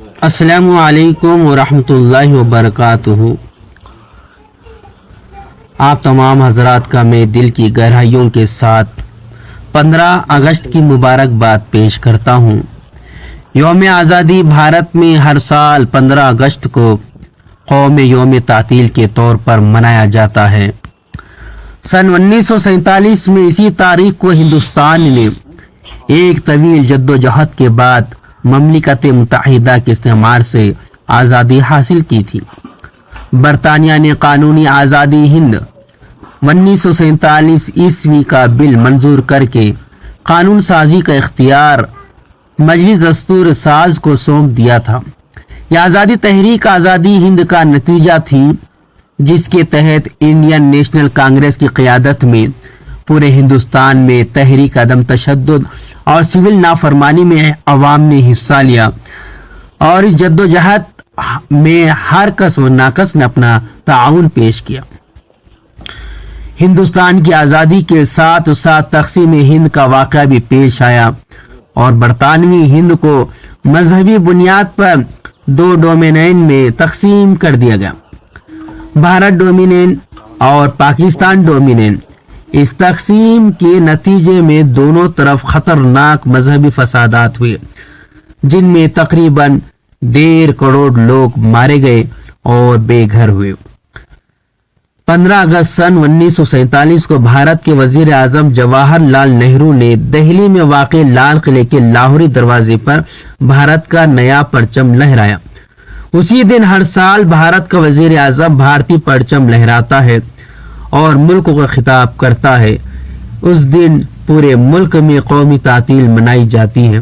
السلام علیکم ورحمۃ اللہ وبرکاتہ۔ آپ تمام حضرات کا میں دل کی گہرائیوں کے ساتھ 15 اگست کی مبارکباد پیش کرتا ہوں۔ یوم آزادی بھارت میں ہر سال 15 اگست کو قومی یوم تعطیل کے طور پر منایا جاتا ہے۔ سن 1947 میں اسی تاریخ کو ہندوستان نے ایک طویل جدوجہد کے بعد مملکت متحدہ کے استعمار سے آزادی حاصل کی تھی۔ برطانیہ نے قانونی آزادی ہند 1947 عیسوی کا بل منظور کر کے قانون سازی کا اختیار مجلس دستور ساز کو سونپ دیا تھا۔ یہ آزادی تحریک آزادی ہند کا نتیجہ تھی، جس کے تحت انڈین نیشنل کانگریس کی قیادت میں پورے ہندوستان میں تحریک عدم تشدد اور سول نافرمانی میں عوام نے حصہ لیا، اور اس جدوجہد میں ہر کس و ناکس نے اپنا تعاون پیش کیا۔ ہندوستان کی آزادی کے ساتھ ساتھ تقسیم ہند کا واقعہ بھی پیش آیا، اور برطانوی ہند کو مذہبی بنیاد پر 2 ڈومینین میں تقسیم کر دیا گیا، بھارت ڈومینین اور پاکستان ڈومینین۔ اس تقسیم کے نتیجے میں دونوں طرف خطرناک مذہبی فسادات ہوئے، جن میں تقریباً 1.5 کروڑ لوگ مارے گئے اور بے گھر ہوئے۔ 15 اگست سن 1947 کو بھارت کے وزیر اعظم جواہر لال نہرو نے دہلی میں واقع لال قلعے کے لاہوری دروازے پر بھارت کا نیا پرچم لہرایا۔ اسی دن ہر سال بھارت کا وزیر اعظم بھارتی پرچم لہراتا ہے اور ملک کو خطاب کرتا ہے۔ اس دن پورے ملک میں قومی تعطیل منائی جاتی ہے،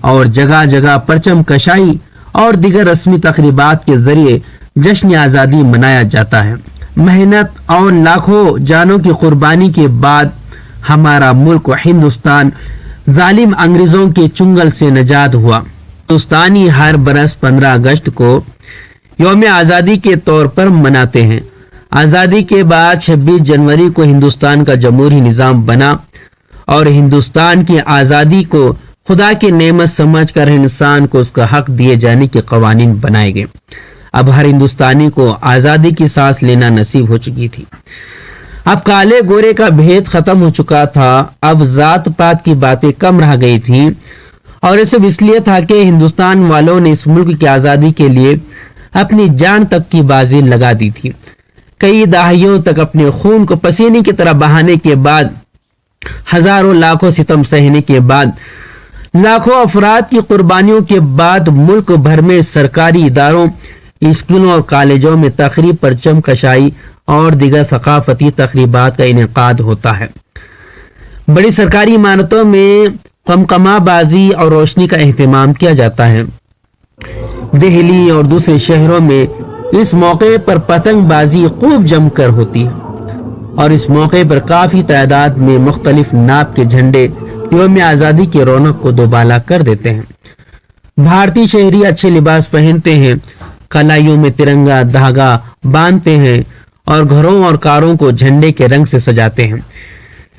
اور جگہ جگہ پرچم کشائی اور دیگر رسمی تقریبات کے ذریعے جشن آزادی منایا جاتا ہے۔ محنت اور لاکھوں جانوں کی قربانی کے بعد ہمارا ملک ہندوستان ظالم انگریزوں کے چنگل سے نجات ہوا۔ ہندوستانی ہر برس 15 اگست کو یوم آزادی کے طور پر مناتے ہیں۔ آزادی کے بعد 26 جنوری کو ہندوستان کا جمہوری نظام بنا، اور ہندوستان کی آزادی کو خدا کی نعمت سمجھ کر انسان کو اس کا حق دیے جانے کے قوانین بنائے گئے۔ اب ہر ہندوستانی کو آزادی کی سانس لینا نصیب ہو چکی تھی۔ اب کالے گورے کا بھید ختم ہو چکا تھا، اب ذات پات کی باتیں کم رہ گئی تھی، اور یہ سب اس لیے تھا کہ ہندوستان والوں نے اس ملک کی آزادی کے لیے اپنی جان تک کی بازی لگا دی تھی۔ کئی دہائیوں تک اپنے خون کو پسینے کی طرح بہانے کے بعد، ہزاروں لاکھوں ستم سہنے کے بعد، لاکھوں افراد کی قربانیوں کے بعد ملک بھر میں سرکاری اداروں، اسکولوں اور کالجوں میں تقریب، پرچم کشائی اور دیگر ثقافتی تقریبات کا انعقاد ہوتا ہے۔ بڑی سرکاری عمارتوں میں قمقمہ بازی اور روشنی کا اہتمام کیا جاتا ہے۔ دہلی اور دوسرے شہروں میں اس موقع پر پتنگ بازی خوب جم کر ہوتی ہے، اور اس موقع پر کافی تعداد میں مختلف ناپ کے جھنڈے یوم آزادی کی رونق کو دوبالا کر دیتے ہیں۔ بھارتی شہری اچھے لباس پہنتے ہیں، کلائیوں میں ترنگا دھاگا باندھتے ہیں، اور گھروں اور کاروں کو جھنڈے کے رنگ سے سجاتے ہیں۔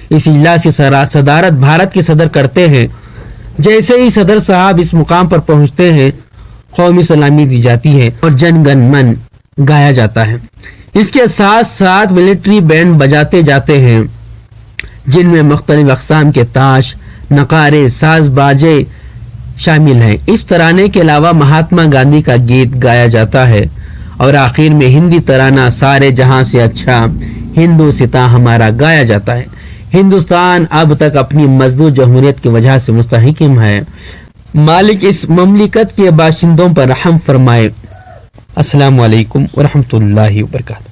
اس اجلاس کی صدارت بھارت کے صدر کرتے ہیں۔ جیسے ہی صدر صاحب اس مقام پر پہنچتے ہیں، قومی سلامی دی جاتی ہے اور جن گن من گایا جاتا ہے۔ اس کے ساتھ ساتھ ملٹری بینڈ بجاتے جاتے ہیں، جن میں مختلف اقسام کے تاش، نقارے، ساز باجے شامل ہیں۔ اس ترانے کے علاوہ مہاتما گاندھی کا گیت گایا جاتا ہے، اور آخر میں ہندی ترانہ سارے جہاں سے اچھا ہندوستاں ہمارا گایا جاتا ہے۔ ہندوستان اب تک اپنی مضبوط جمہوریت کی وجہ سے مستحکم ہے۔ مالک اس مملکت کے باشندوں پر رحم فرمائے۔ السلام علیکم ورحمۃ اللہ وبرکاتہ۔